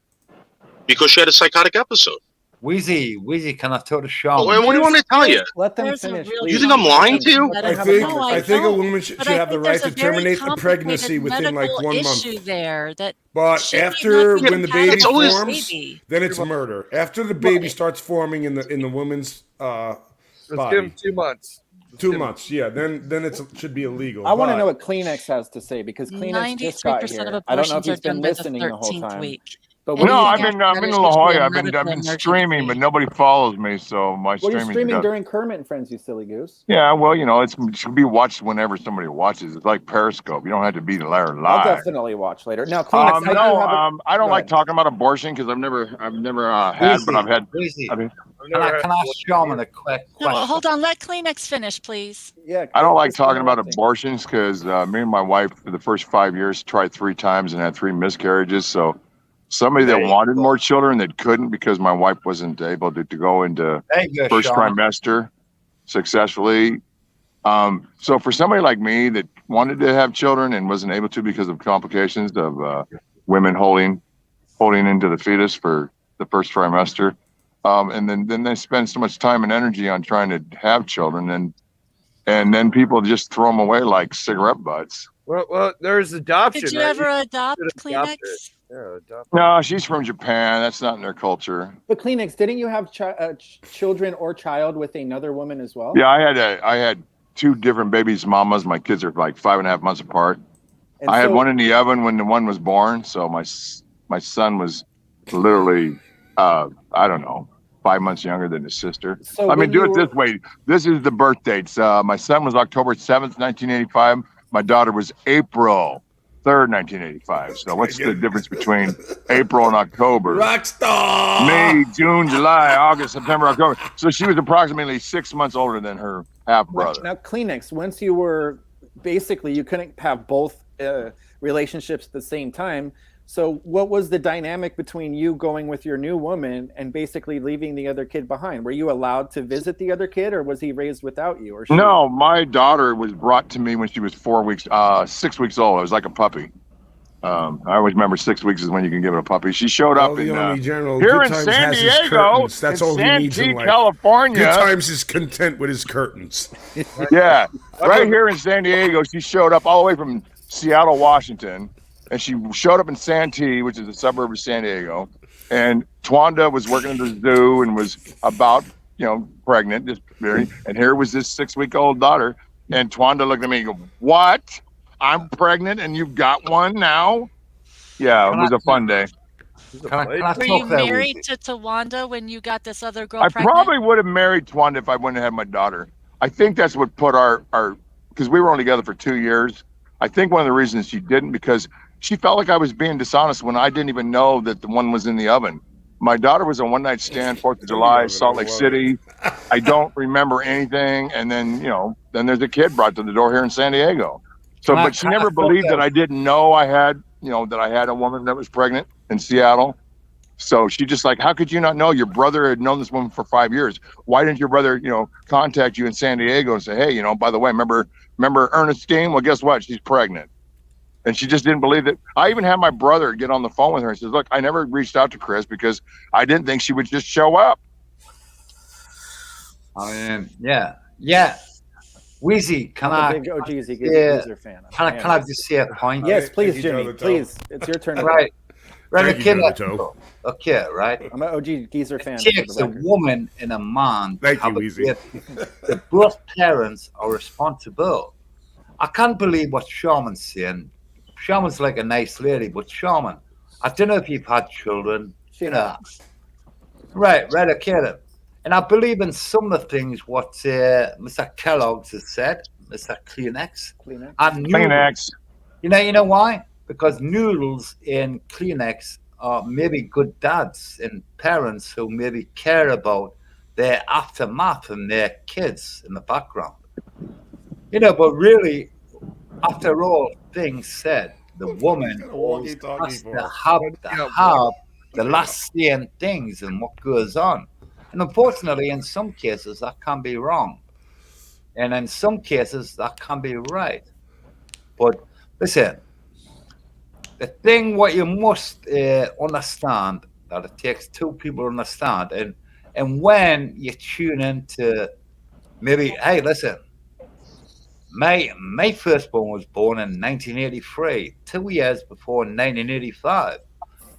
because she had a psychotic episode. Wheezy, can I tell the show? What do you want me to tell you? Let them finish. You think I'm lying to you? I think a woman should have the right to terminate the pregnancy within like 1 month. But after when the baby forms, then it's murder. After the baby starts forming in the woman's body. Give him 2 months. 2 months, yeah. Then it should be illegal. I want to know what Kleenex has to say because Kleenex just got here. I don't know if he's been listening the whole time. But no, I've been in La Jolla. I've been streaming, but nobody follows me, so my streaming. You're streaming during Kermit and Friends, you silly goose. Yeah, well, it should be watched whenever somebody watches. It's like Periscope. You don't have to be there live. I'll definitely watch later. Now, Kleenex, I don't like talking about abortion because I've never had, but I've had. Can I ask Shaman a quick question? No, hold on. Let Kleenex finish, please. Yeah. I don't like talking about abortions because me and my wife for the first 5 years tried 3 times and had 3 miscarriages. So. Somebody that wanted more children that couldn't because my wife wasn't able to go into first trimester successfully. So for somebody like me that wanted to have children and wasn't able to because of complications of women holding into the fetus for the first trimester, and then they spend so much time and energy on trying to have children, and then people just throw them away like cigarette butts. Well, there's adoption. Did you right? ever adopt Kleenex? Yeah, adopt. No, she's from Japan. That's not in their culture. But Kleenex, didn't you have children or child with another woman as well? Yeah, I had 2 different babies' mamas. My kids are like 5.5 months apart. And I had one in the oven when the one was born. So my son was literally, I don't know, 5 months younger than his sister. So I mean, do it this way. This is the birth dates. My son was October 7th, 1985. My daughter was April 3rd, 1985. So what's the difference between April and October? Rockstar! May, June, July, August, September, October. So she was approximately 6 months older than her half brother. Now, Kleenex, once you were basically, you couldn't have both relationships at the same time. So what was the dynamic between you going with your new woman and basically leaving the other kid behind? Were you allowed to visit the other kid, or was he raised without you? Or No, my daughter was brought to me when she was 6 weeks old. I was like a puppy. I always remember 6 weeks is when you can give it a puppy. She showed up in here in San Diego, That's in all he needs in Santee, life. California. Good times is content with his curtains. Yeah, right here in San Diego. She showed up all the way from Seattle, Washington, and she showed up in Santee, which is a suburb of San Diego. And Twanda was working at the zoo and was about, pregnant, and here was this 6-week-old daughter. And Twanda looked at me and go, "What? I'm pregnant and you've got one now?" Yeah, it was a fun day. Were you married to Tawanda when you got this other girl I pregnant? probably would have married Twanda if I wouldn't have had my daughter. I think that's what put our because we were only together for 2 years. I think one of the reasons she didn't, because she felt like I was being dishonest when I didn't even know that the one was in the oven. My daughter was a one-night stand, 4th of July, Salt Lake City. I don't remember anything. And then, then there's a kid brought to the door here in San Diego. So, but she never believed that I didn't know I had, that I had a woman that was pregnant in Seattle. So she just like, how could you not know? Your brother had known this woman for 5 years. Why didn't your brother, contact you in San Diego and say, hey, by the way, remember Ernestine? Well, guess what? She's pregnant. And she just didn't believe it. I even had my brother get on the phone with her and says, look, I never reached out to Chris because I didn't think she would just show up. I mean, yeah. Weezy, can I? Big Geezer fan. Can I just say a point? Yes, please, Jimmy. Please, it's your turn. Right. Okay, right. I'm an OG Geezer fan. It takes a woman and a man. Thank you, Weezy. Both parents are responsible. I can't believe what Sherman's saying. Sherman's like a nice lady, but Sherman, I don't know if you've had children. Right, okay. And I believe in some of the things what Mr. Kellogg's has said, Mr. Kleenex. And Kleenex. You know why? Because noodles and Kleenex are maybe good dads and parents who maybe care about their aftermath and their kids in the background. But really, after all things said, the woman has to have the last say in things and what goes on. And unfortunately, in some cases, that can be wrong. And in some cases, that can be right. But listen, the thing what you must understand, that it takes two people to understand, and when you tune into maybe, hey, listen, my firstborn was born in 1983, 2 years before 1985.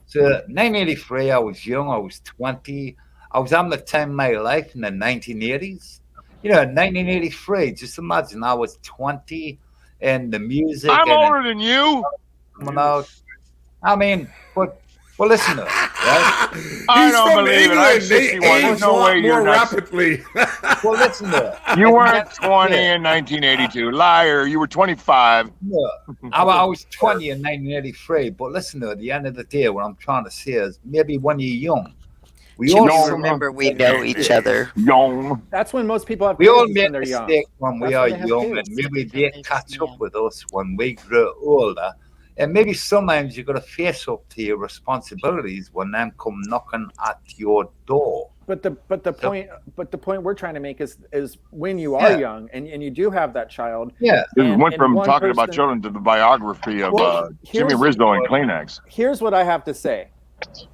So 1983, I was young, I was 20. I was having the time of my life in the 1980s. 1983, just imagine I was 20 and the music. I'm older than you. Coming out. I mean, but listen to it, right? I don't believe it. I'm 61. There's no way you're not rapidly. Well, listen to it. You weren't 20 in 1982. Liar. You were 25. No, I was 20 in 1983. But listen to it. At the end of the day, what I'm trying to say is maybe when you're young, we all remember we know each other. Young. That's when most people have. We all make when they're young. mistakes when we are young, and maybe they catch up with us when we grow older. And maybe sometimes you got to face up to your responsibilities when them come knocking at your door. But the point we're trying to make is when you are young and you do have that child. Yeah. It went from talking about children to the biography of Jimmy Rizzo and Kleenex. Here's what I have to say.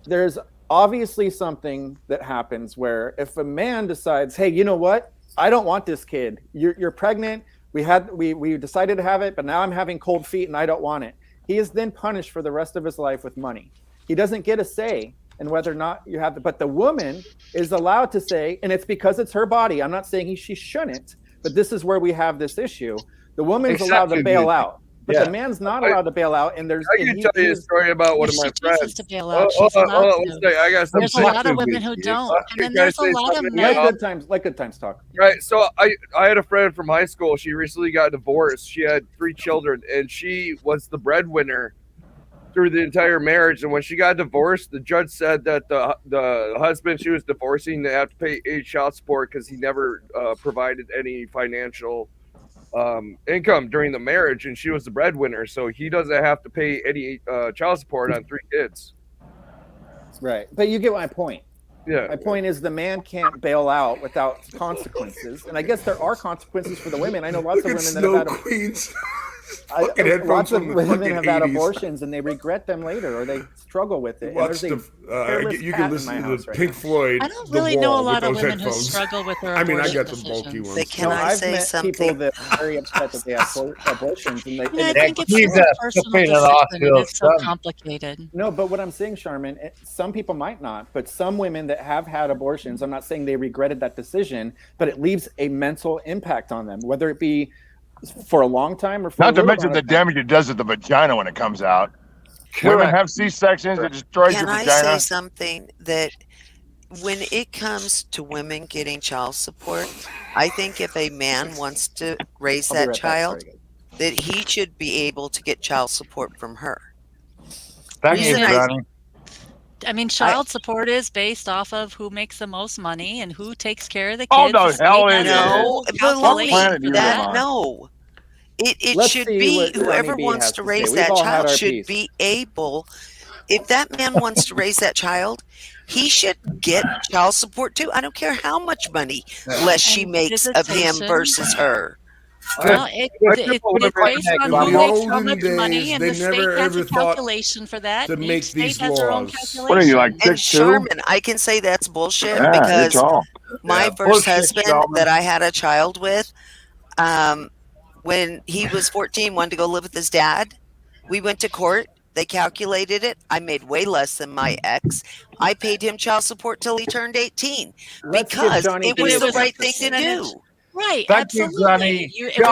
There's obviously something that happens where if a man decides, hey, you know what? I don't want this kid. You're pregnant. We decided to have it, but now I'm having cold feet and I don't want it. He is then punished for the rest of his life with money. He doesn't get a say in whether or not you have but the woman is allowed to say, and it's because it's her body. I'm not saying she shouldn't, but this is where we have this issue. The woman's allowed to bail out. But the man's not allowed to bail out, and there's. I can tell you a story about one of my friends. To bail out. There's a lot of women who don't, and then there's a lot of men. Let good times talk. Right. So I had a friend from high school. She recently got divorced. She had 3 children, and she was the breadwinner through the entire marriage. And when she got divorced, the judge said that the husband she was divorcing, they have to pay 8 child support because he never provided any financial income during the marriage, and she was the breadwinner, so he doesn't have to pay any child support on 3 kids. Right, but you get my point. Yeah, my point is the man can't bail out without consequences, and I guess there are consequences for the women. I know lots of women that have had Queens. Lots of women have had abortions and they regret them later, or they struggle with it. You can listen to Pink Floyd. I don't really know a lot of women who struggle with their abortion. I mean, I got some bulky ones. I've met something? people that are very upset that they have abortions, and I think it's a personal decision. It's so complicated. No, but what I'm saying, Charmin, some people might not, but some women that have had abortions, I'm not saying they regretted that decision, but it leaves a mental impact on them, whether it be for a long time or for not to mention the damage it does to the vagina when it comes out. Women have C-sections, it destroys your vagina. Can I say something that when it comes to women getting child support, I think if a man wants to raise that child, that he should be able to get child support from her. Thank you, Johnny. I mean, child support is based off of who makes the most money and who takes care of the kids. Oh, no, hell it is. No. It should be whoever wants to raise that child should be able, if that man wants to raise that child, he should get child support too. I don't care how much money less she makes of him versus her. Well, it's based on who makes how much money, and the state has a calculation for that. To make these laws. What are you, like 6'2"? Sherman, I can say that's bullshit because my first husband that I had a child with, when he was 14, wanted to go live with his dad. We went to court. They calculated it. I made way less than my ex. I paid him child support till he turned 18 because it was the right thing to do. Right, absolutely. It was your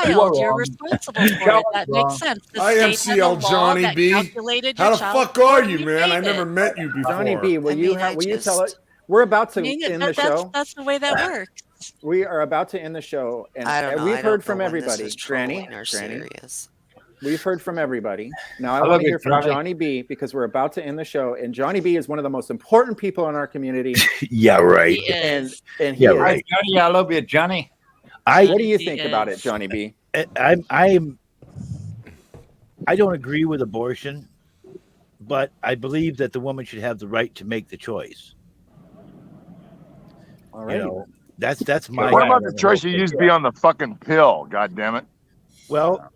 child. You're responsible for it. That makes sense. The IMCL Johnny B. How the fuck are you, man? I never met you before. Johnny B, will you tell us? We're about to end the show. That's the way that works. We are about to end the show, and we've heard from everybody. Granny, we've heard from everybody. Now I want to hear from Johnny B, because we're about to end the show, and Johnny B is one of the most important people in our community. Yeah, right. And yeah, right. Johnny, I love you, Johnny. What do you think about it, Johnny B? I don't agree with abortion, but I believe that the woman should have the right to make the choice. All right. That's my. What about the choice you used to be on the fucking pill? God damn it. Well,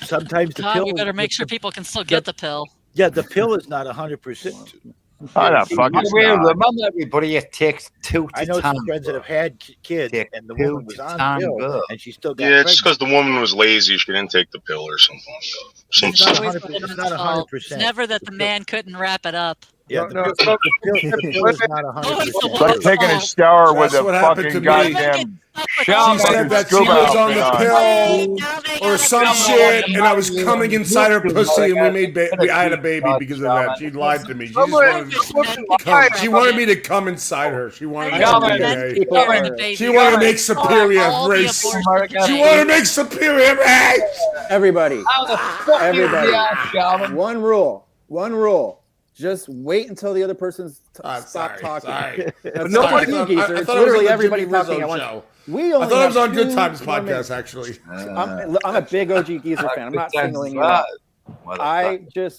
sometimes the pill. We better make sure people can still get the pill. Yeah, the pill is not 100%. Remember, everybody, it takes 2 to I know some friends that have had kids, and the woman was on the pill, and she still got pregnant. It's because the woman was lazy. She didn't take the pill or something. It's not 100%. It's never that the man couldn't wrap it up. Yeah, the pill is not 100%. It's like taking a shower with a fucking goddamn. She said that she was on the pill or some shit, and I was coming inside her pussy, and I had a baby because of that. She lied to me. She wanted me to come inside her. She wanted me to be gay. She wanted to make superior race. She wanted to make superior race. Everybody. One rule. Just wait until the other person's stop talking. Nobody, geezer. Literally everybody talking at once. I thought I was on Good Times podcast, actually. I'm a big OG Geezer fan. I'm not singling you out.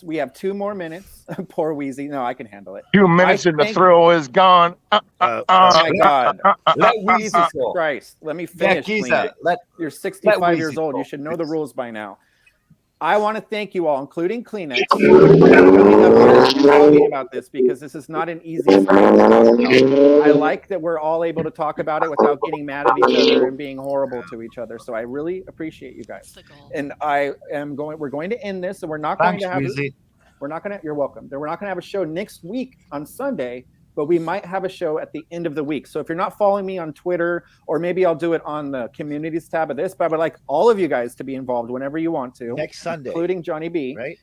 We have 2 more minutes. Poor Wheezy. No, I can handle it. 2 minutes and the thrill is gone. Oh my God. Jesus Christ. Let me finish. You're 65 years old. You should know the rules by now. I want to thank you all, including Kleenex, for coming up here and talking about this, because this is not an easy subject to talk about. I like that we're all able to talk about it without getting mad at each other and being horrible to each other. So I really appreciate you guys. And we're going to end this, and we're not going to have. You're welcome. We're not going to have a show next week on Sunday, but we might have a show at the end of the week. So if you're not following me on Twitter, or maybe I'll do it on the communities tab of this, but I would like all of you guys to be involved whenever you want to. Next Sunday. Including Johnny B. Right?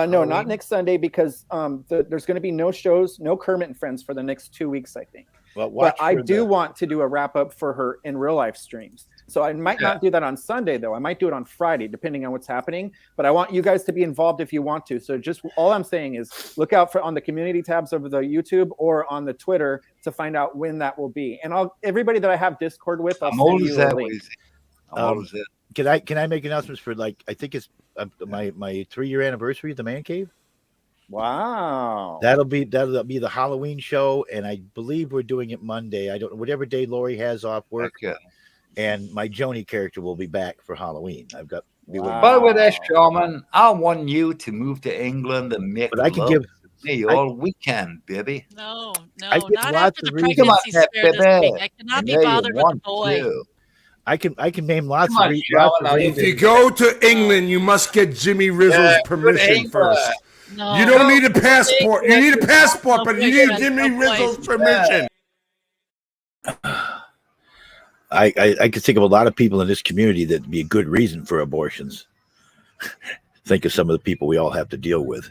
No, not next Sunday, because there's going to be no shows, no Kermit and Friends for the next 2 weeks, I think. Well, but I do want to do a wrap up for her in real life streams. So I might not do that on Sunday, though. I might do it on Friday, depending on what's happening. But I want you guys to be involved if you want to. So just all I'm saying is look out on the community tabs of the YouTube or on the Twitter to find out when that will be. And everybody that I have Discord with, I'll send you a link. Can I make announcements for, like, I think it's my 3-year anniversary of the Man Cave? Wow. That'll be the Halloween show, and I believe we're doing it Monday. I don't know, whatever day Lori has off work. Okay. And my Joni character will be back for Halloween. I've got. By the way, there, Shaman, I want you to move to England and make I can give me all weekend, baby. No, I get not lots after of the reasons. pregnancy scare this week. I cannot be bothered with the boy. I can name lots of reasons. If you go to England, you must get Jimmy Rizzo's permission first. No. You don't need a passport. You need a passport, but you need Jimmy Rizzo's permission. I could think of a lot of people in this community that'd be a good reason for abortions. Think of some of the people we all have to deal with.